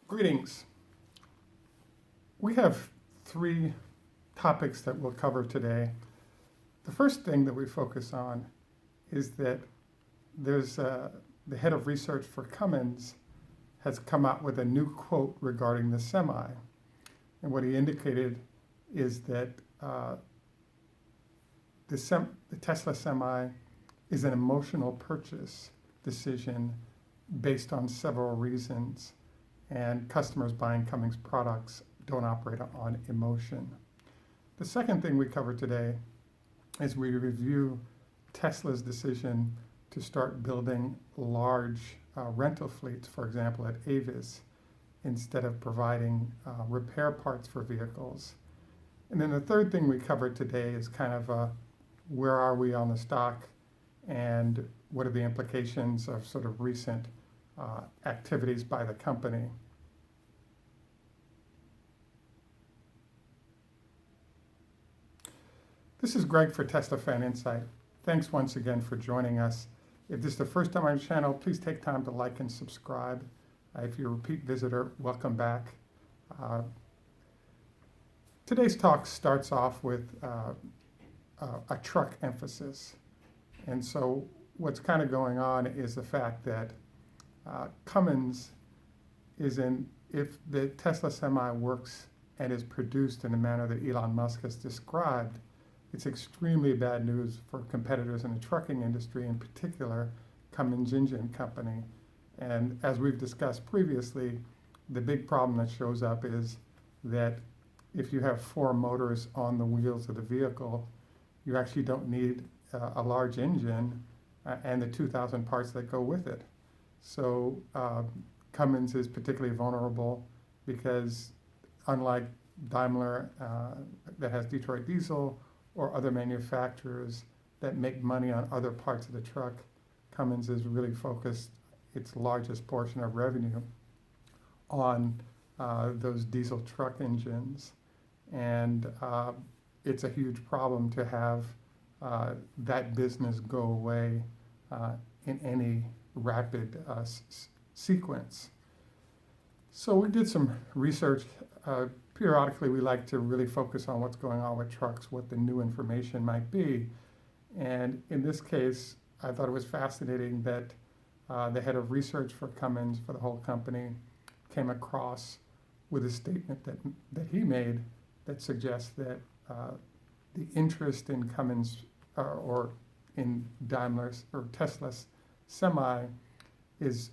Greetings. We have three topics that we'll cover today. The first thing that we focus on is that there's the head of research for Cummins has come out with a new quote regarding the semi. And what he indicated is that the Tesla semi is an emotional purchase decision based on several reasons, and customers buying Cummins products don't operate on emotion. The second thing we cover today is we review Tesla's decision to start building large rental fleets, for example, at Avis, instead of providing repair parts for vehicles. And then the third thing we cover today is kind of where are we on the stock and what are the implications of sort of recent activities by the company. This is Greg for Tesla Fan Insight. Thanks once again for joining us. If this is the first time on our channel, please take time to like and subscribe. If you're a repeat visitor, welcome back. Today's talk starts off with a truck emphasis. And so what's kind of going on is the fact that Cummins is if the Tesla Semi works and is produced in the manner that Elon Musk has described, it's extremely bad news for competitors in the trucking industry, in particular, Cummins Engine Company. And as we've discussed previously, the big problem that shows up is that if you have 4 motors on the wheels of the vehicle, you actually don't need a large engine and the 2,000 parts that go with it. So Cummins is particularly vulnerable because unlike Daimler that has Detroit Diesel or other manufacturers that make money on other parts of the truck, Cummins is really focused its largest portion of revenue on those diesel truck engines. And it's a huge problem to have that business go away in any rapid sequence. So we did some research. Periodically, we like to really focus on what's going on with trucks, what the new information might be. And in this case, I thought it was fascinating that the head of research for Cummins, for the whole company, came across with a statement that he made that suggests that the interest in Cummins or in Daimler's or Tesla's semi is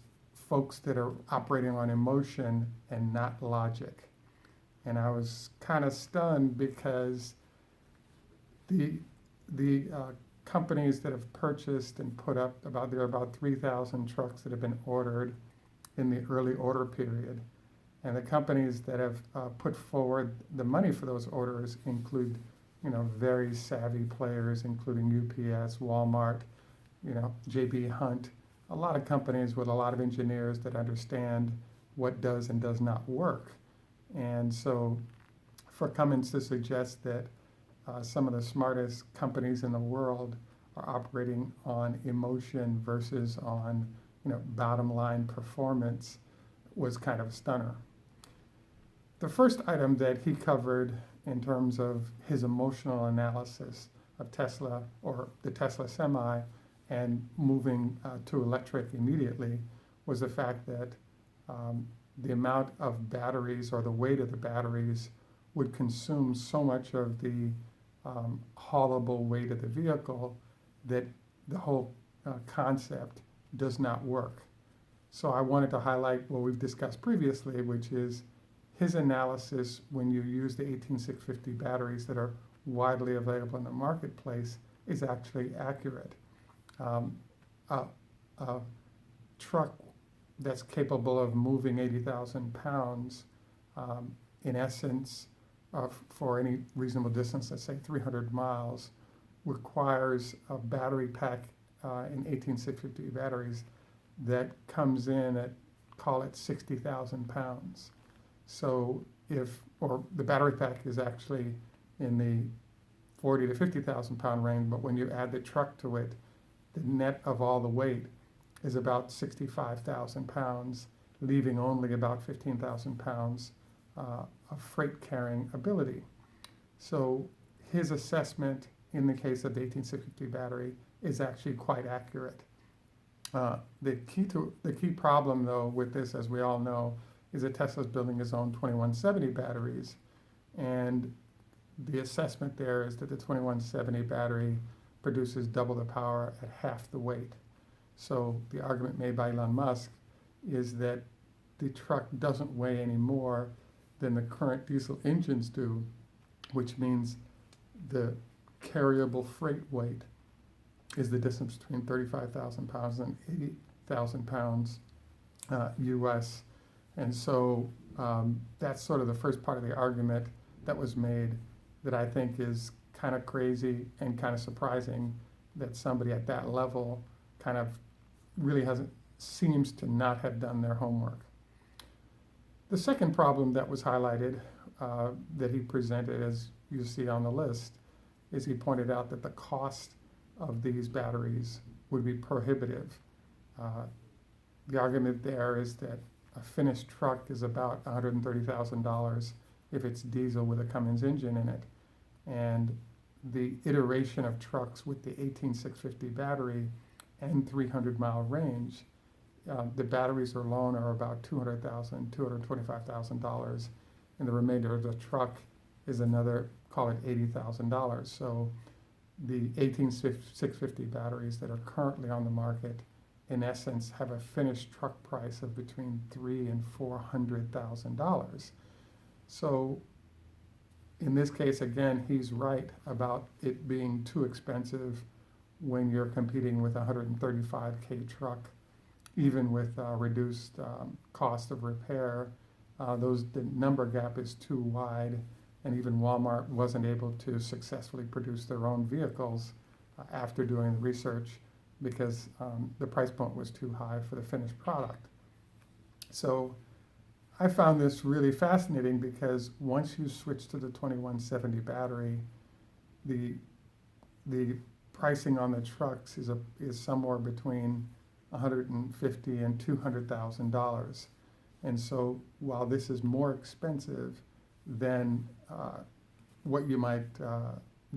folks that are operating on emotion and not logic. And I was kind of stunned because the companies that have purchased and put up there are about 3,000 trucks that have been ordered in the early order period. And the companies that have put forward the money for those orders include, very savvy players, including UPS, Walmart, JB Hunt, a lot of companies with a lot of engineers that understand what does and does not work. And so for Cummins to suggest that some of the smartest companies in the world are operating on emotion versus on bottom line performance was kind of a stunner. The first item that he covered in terms of his emotional analysis of Tesla or the Tesla Semi and moving to electric immediately was the fact that the amount of batteries or the weight of the batteries would consume so much of the haulable weight of the vehicle that the whole concept does not work. So I wanted to highlight what we've discussed previously, which is his analysis when you use the 18650 batteries that are widely available in the marketplace is actually accurate. A truck that's capable of moving 80,000 pounds, in essence, for any reasonable distance, let's say 300 miles, requires a battery pack in 18650 batteries that comes in at, call it 60,000 pounds. So the battery pack is actually in the 40 to 50,000 pound range, but when you add the truck to it, the net of all the weight is about 65,000 pounds, leaving only about 15,000 pounds of freight carrying ability. So his assessment in the case of the 18650 battery is actually quite accurate. The key problem, though, with this, as we all know, is that Tesla's building his own 2170 batteries, and the assessment there is that the 2170 battery produces double the power at half the weight. So the argument made by Elon Musk is that the truck doesn't weigh any more than the current diesel engines do, which means the carryable freight weight is the distance between 35,000 pounds and 80,000 pounds US. And so that's sort of the first part of the argument that was made that I think is kind of crazy and kind of surprising that somebody at that level kind of really seems to not have done their homework. The second problem that was highlighted that he presented, as you see on the list, is he pointed out that the cost of these batteries would be prohibitive. The argument there is that a finished truck is about $130,000 if it's diesel with a Cummins engine in it. And the iteration of trucks with the 18650 battery and 300-mile range, the batteries alone are about $200,000, $225,000, and the remainder of the truck is another, call it $80,000. So the 18650 batteries that are currently on the market, in essence, have a finished truck price of between $300,000 and $400,000. So in this case, again, he's right about it being too expensive when you're competing with a 135K truck, even with reduced cost of repair. The number gap is too wide, and even Walmart wasn't able to successfully produce their own vehicles after doing the research because the price point was too high for the finished product. So I found this really fascinating because once you switch to the 2170 battery, the pricing on the trucks is somewhere between $150,000 and $200,000. And so while this is more expensive than what you might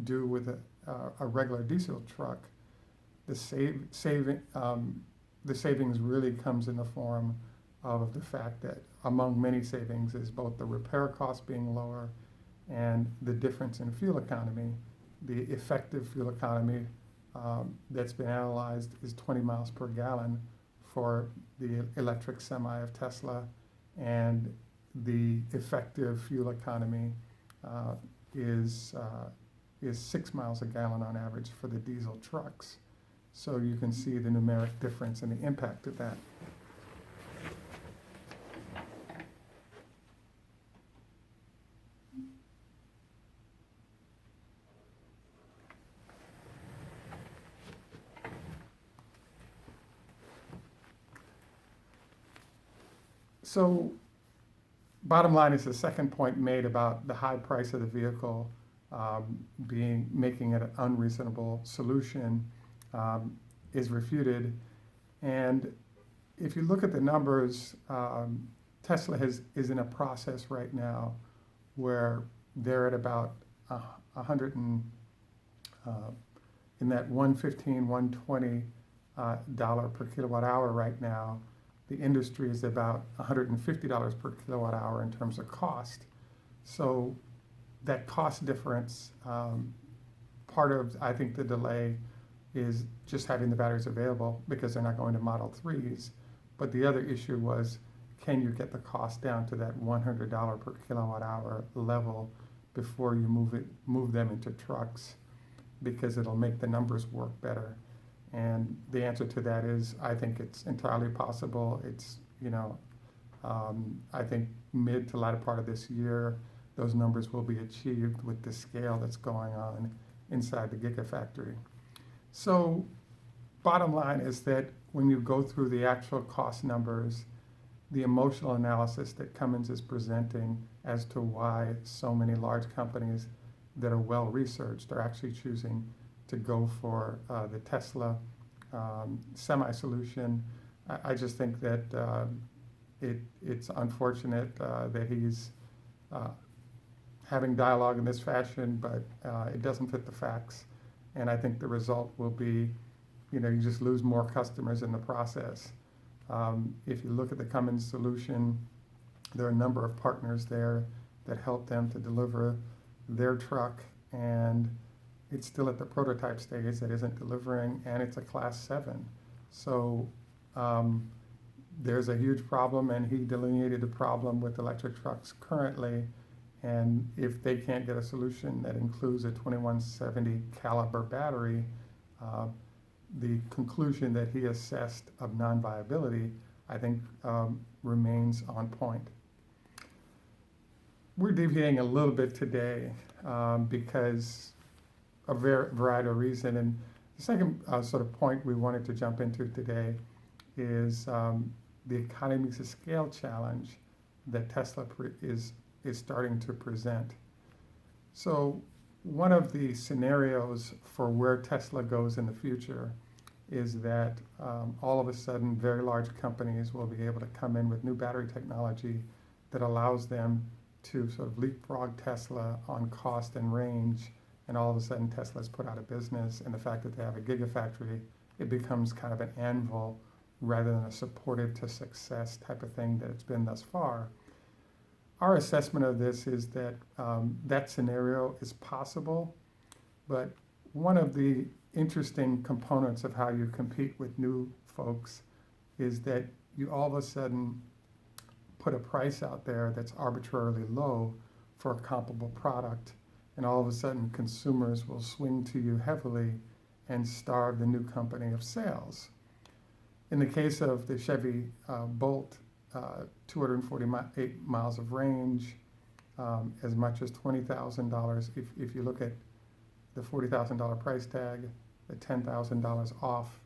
do with a regular diesel truck, the savings really comes in the form of the fact that among many savings is both the repair cost being lower and the difference in fuel economy. The effective fuel economy that's been analyzed is 20 miles per gallon for the electric semi of Tesla, and the effective fuel economy is 6 miles a gallon on average for the diesel trucks. So you can see the numeric difference and the impact of that. So bottom line is the second point made about the high price of the vehicle making it an unreasonable solution is refuted. And if you look at the numbers, Tesla is in a process right now where they're at about 100 and in that $115, $120 per kilowatt hour right now. The industry is about $150 per kilowatt hour in terms of cost. So that cost difference, part of, I think, the delay is just having the batteries available because they're not going to Model 3s. But the other issue was, can you get the cost down to that $100 per kilowatt hour level before you move them into trucks, because it'll make the numbers work better. And the answer to that is, I think it's entirely possible. It's, I think mid to latter part of this year, those numbers will be achieved with the scale that's going on inside the Gigafactory. So bottom line is that when you go through the actual cost numbers, the emotional analysis that Cummins is presenting as to why so many large companies that are well researched are actually choosing to go for the Tesla semi-solution, I just think that it's unfortunate that he's having dialogue in this fashion, but it doesn't fit the facts. And I think the result will be, you just lose more customers in the process. If you look at the Cummins solution, there are a number of partners there that help them to deliver their truck, and it's still at the prototype stage that isn't delivering, and it's a Class 7. So there's a huge problem, and he delineated a problem with electric trucks currently. And if they can't get a solution that includes a 2170 caliber battery, the conclusion that he assessed of non-viability, I think, remains on point. We're deviating a little bit today because of a variety of reasons. And the second sort of point we wanted to jump into today is the Economies of Scale challenge that Tesla is starting to present. So one of the scenarios for where Tesla goes in the future is that all of a sudden very large companies will be able to come in with new battery technology that allows them to sort of leapfrog Tesla on cost and range, and all of a sudden Tesla's put out of business, and the fact that they have a gigafactory, it becomes kind of an anvil rather than a supportive to success type of thing that it's been thus far. Our assessment of this is that that scenario is possible, but one of the interesting components of how you compete with new folks is that you all of a sudden put a price out there that's arbitrarily low for a comparable product, and all of a sudden consumers will swing to you heavily and starve the new company of sales. In the case of the Chevy Bolt, 248 miles of range, as much as $20,000. If you look at the $40,000 price tag, the $10,000 off,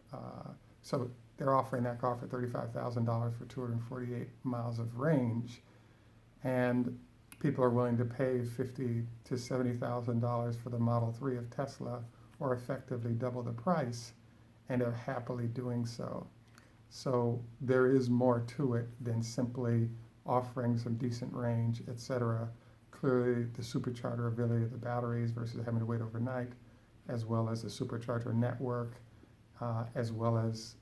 so they're offering that car for $35,000 for 248 miles of range, and people are willing to pay $50,000 to $70,000 for the Model 3 of Tesla, or effectively double the price, and are happily doing so. So there is more to it than simply offering some decent range, etc. Clearly, the supercharger ability of the batteries versus having to wait overnight, as well as the supercharger network, as well as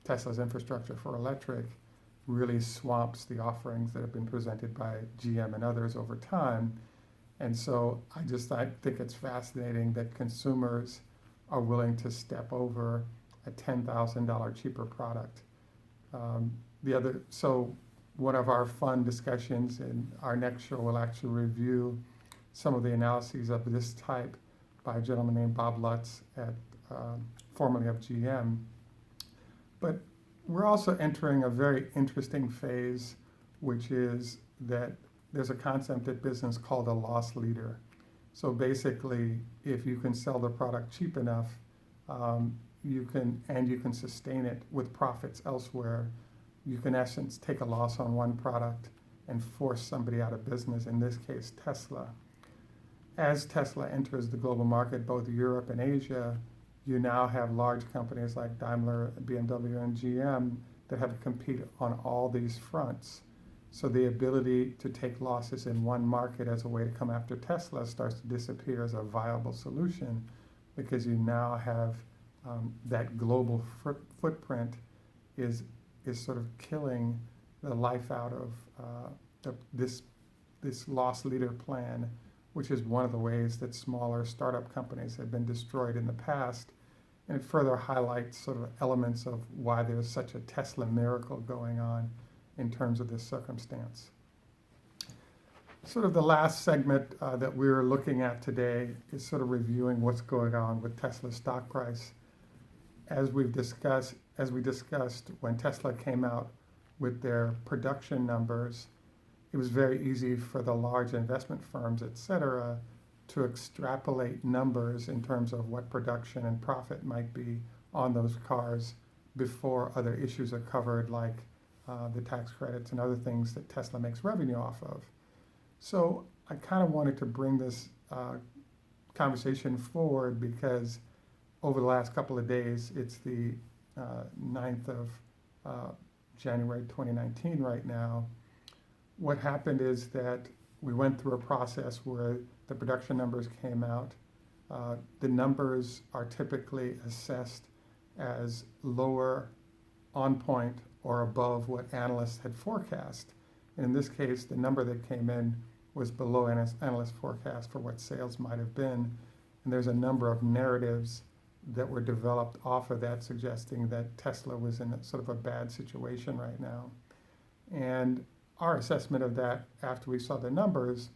Tesla's infrastructure for electric, really swamps the offerings that have been presented by GM and others over time. And so I think it's fascinating that consumers are willing to step over a $10,000 cheaper product. So one of our fun discussions in our next show will actually review some of the analyses of this type by a gentleman named Bob Lutz formerly of GM. But we're also entering a very interesting phase, which is that there's a concept in business called a loss leader. So basically, if you can sell the product cheap enough, you can sustain it with profits elsewhere, you can in essence take a loss on one product and force somebody out of business, in this case Tesla. As Tesla enters the global market, both Europe and Asia, you now have large companies like Daimler, BMW, and GM that have to compete on all these fronts. So the ability to take losses in one market as a way to come after Tesla starts to disappear as a viable solution, because you now have that global footprint is sort of killing the life out of this loss leader plan, which is one of the ways that smaller startup companies have been destroyed in the past. And it further highlights sort of elements of why there's such a Tesla miracle going on in terms of this circumstance. Sort of the last segment that we're looking at today is sort of reviewing what's going on with Tesla's stock price. As we discussed when Tesla came out with their production numbers, it was very easy for the large investment firms, et cetera, to extrapolate numbers in terms of what production and profit might be on those cars before other issues are covered, like the tax credits and other things that Tesla makes revenue off of. So I kind of wanted to bring this conversation forward because over the last couple of days, it's the 9th of January 2019 right now. What happened is that we went through a process where the production numbers came out. The numbers are typically assessed as lower, on point, or above what analysts had forecast. And in this case, the number that came in was below analyst forecast for what sales might have been. And there's a number of narratives that were developed off of that, suggesting that Tesla was in sort of a bad situation right now. And our assessment of that after we saw the numbers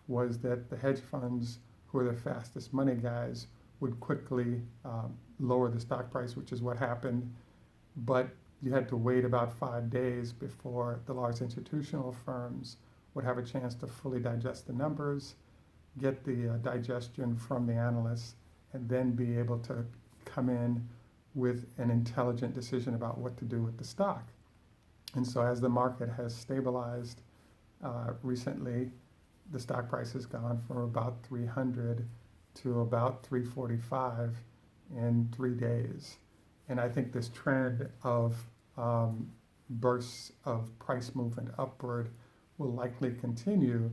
was that the hedge funds, who are the fastest money guys, would quickly lower the stock price, which is what happened. But you had to wait about 5 days before the large institutional firms would have a chance to fully digest the numbers, get the digestion from the analysts, and then be able to come in with an intelligent decision about what to do with the stock. And so as the market has stabilized recently, the stock price has gone from about 300 to about 345 in 3 days. And I think this trend of bursts of price movement upward will likely continue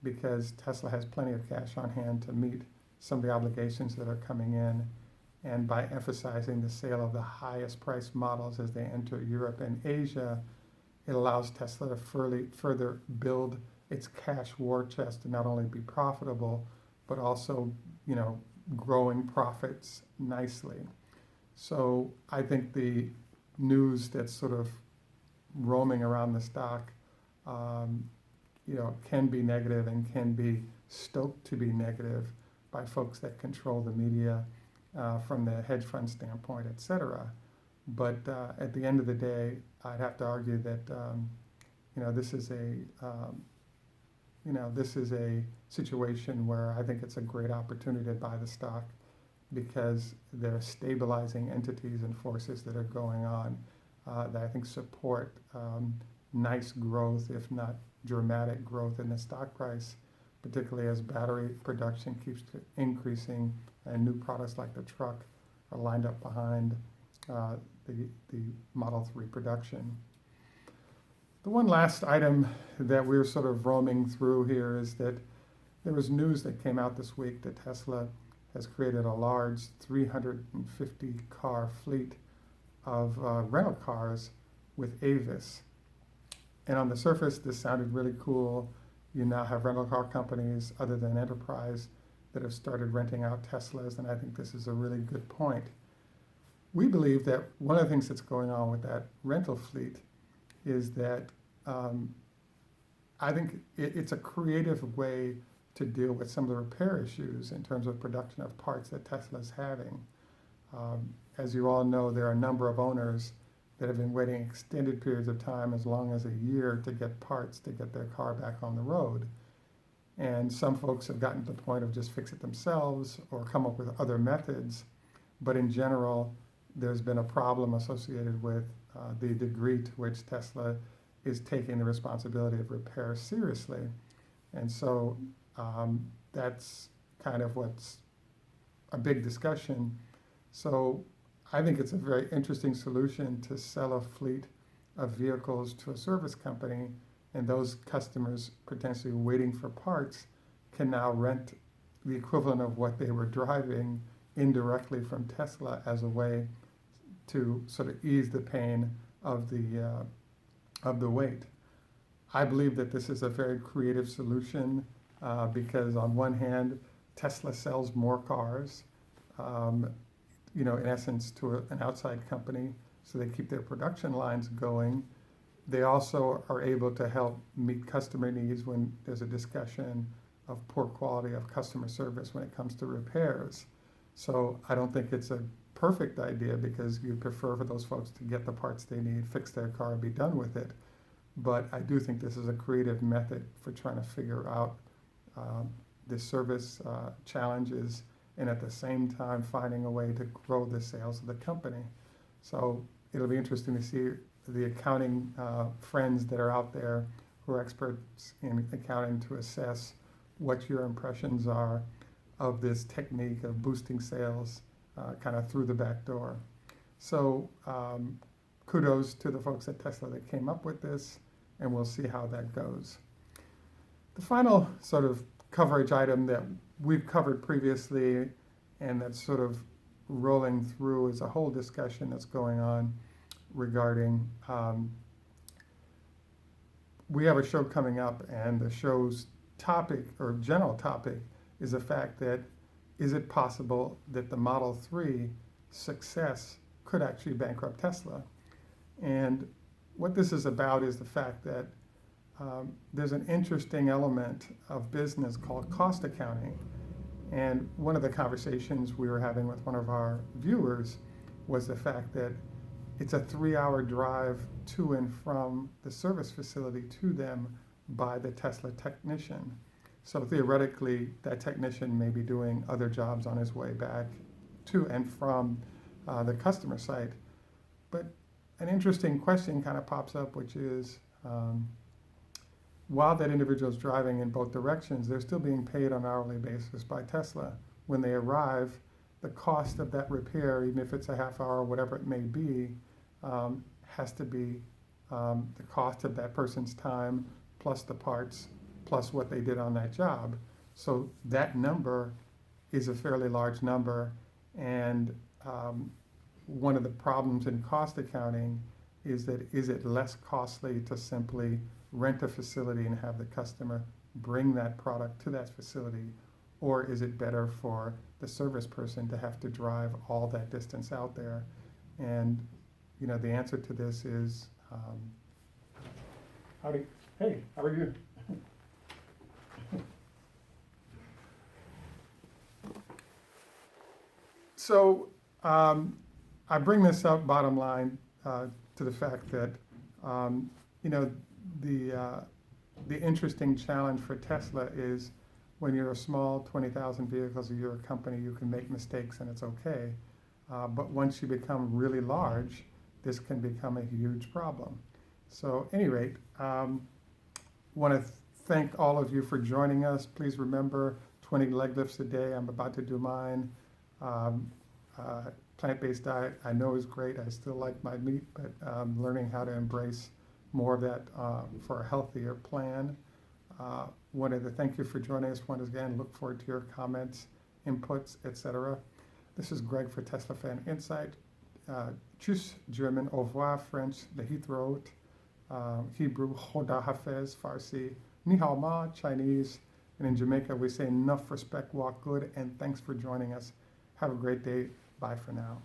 because Tesla has plenty of cash on hand to meet some of the obligations that are coming in. And by emphasizing the sale of the highest priced models as they enter Europe and Asia, it allows Tesla to further build its cash war chest to not only be profitable, but also, growing profits nicely. So I think the news that's sort of roaming around the stock, can be negative and can be stoked to be negative by folks that control the media from the hedge fund standpoint, et cetera. But at the end of the day, I'd have to argue that this is a situation where I think it's a great opportunity to buy the stock because there are stabilizing entities and forces that are going on that I think support nice growth, if not dramatic growth in the stock price, particularly as battery production keeps increasing and new products like the truck are lined up behind the Model 3 production. The one last item that we're sort of roaming through here is that there was news that came out this week that Tesla has created a large 350 car fleet of rental cars with Avis. And on the surface, this sounded really cool. You now have rental car companies other than Enterprise that have started renting out Teslas, and I think this is a really good point. We believe that one of the things that's going on with that rental fleet is that I think it's a creative way to deal with some of the repair issues in terms of production of parts that Tesla's having. As you all know, there are a number of owners that have been waiting extended periods of time, as long as a year, to get parts to get their car back on the road. And some folks have gotten to the point of just fix it themselves or come up with other methods. But in general, there's been a problem associated with the degree to which Tesla is taking the responsibility of repair seriously. And so that's kind of what's a big discussion. So I think it's a very interesting solution to sell a fleet of vehicles to a service company, and those customers potentially waiting for parts can now rent the equivalent of what they were driving indirectly from Tesla as a way to sort of ease the pain of the wait. I believe that this is a very creative solution because on one hand, Tesla sells more cars, in essence to an outside company, so they keep their production lines going. They also are able to help meet customer needs when there's a discussion of poor quality of customer service when it comes to repairs. So I don't think it's a perfect idea because you prefer for those folks to get the parts they need, fix their car, and be done with it. But I do think this is a creative method for trying to figure out the service challenges and at the same time finding a way to grow the sales of the company. So it'll be interesting to see the accounting friends that are out there who are experts in accounting to assess what your impressions are of this technique of boosting sales kind of through the back door. So kudos to the folks at Tesla that came up with this, and we'll see how that goes. The final sort of coverage item that we've covered previously and that's sort of rolling through is a whole discussion that's going on regarding we have a show coming up, and the show's topic or general topic is the fact that is it possible that the Model 3 success could actually bankrupt Tesla? And what this is about is the fact that there's an interesting element of business called cost accounting. And one of the conversations we were having with one of our viewers was the fact that it's a 3-hour drive to and from the service facility to them by the Tesla technician. So theoretically, that technician may be doing other jobs on his way back to and from the customer site. But an interesting question kind of pops up, which is, while that individual is driving in both directions, they're still being paid on an hourly basis by Tesla. When they arrive, the cost of that repair, even if it's a half hour or whatever it may be, has to be the cost of that person's time plus the parts plus what they did on that job. So that number is a fairly large number, and one of the problems in cost accounting is that is it less costly to simply rent a facility and have the customer bring that product to that facility, or is it better for the service person to have to drive all that distance out there? And the answer to this is, hey, how are you? So I bring this up, bottom line, to the fact that the interesting challenge for Tesla is when you're a small 20,000 vehicles a year company, you can make mistakes and it's okay. But once you become really large, this can become a huge problem. So at any rate, want to thank all of you for joining us. Please remember 20 leg lifts a day. I'm about to do mine. Plant-based diet I know is great. I still like my meat, but learning how to embrace more of that for a healthier plan. Wanted to thank you for joining us once again. Look forward to your comments, inputs, etc. This is Greg for Tesla Fan Insight. Tschüss, German, au revoir, French, Lehitrot, Hebrew, Choda Hafez, Farsi, Ni hao ma, Chinese, and in Jamaica we say enough respect, walk good, and thanks for joining us. Have a great day. Bye for now.